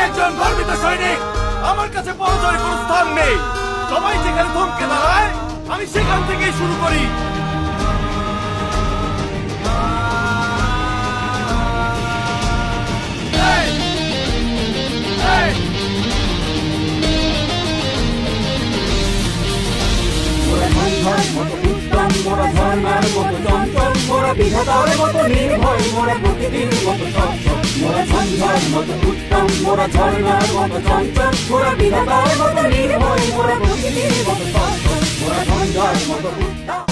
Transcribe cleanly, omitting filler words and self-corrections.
একজন গর্বিত সৈনিক, আমার কাছে পরাজয়ের কোনো স্থান নেই। সবাই যেখানে থমকে দাঁড়ায় আমি সেখান থেকেই শুরু করি। মোরা ঝর্ণার মতো চঞ্চল, মোরা বিধাতার মতো নির্ভয়, মোরা প্রকৃতির মতো সচ্ছল। মোরা ঝঞ্ঝার মতো উত্তম, মোরা ঝর্ণার মতো চঞ্চল, মোরা বিধাতার মতো নির্ভয়, মোরা প্রকৃতির মতো সচ্ছল। মোরা ঝঞ্ঝার মতো উত্তম।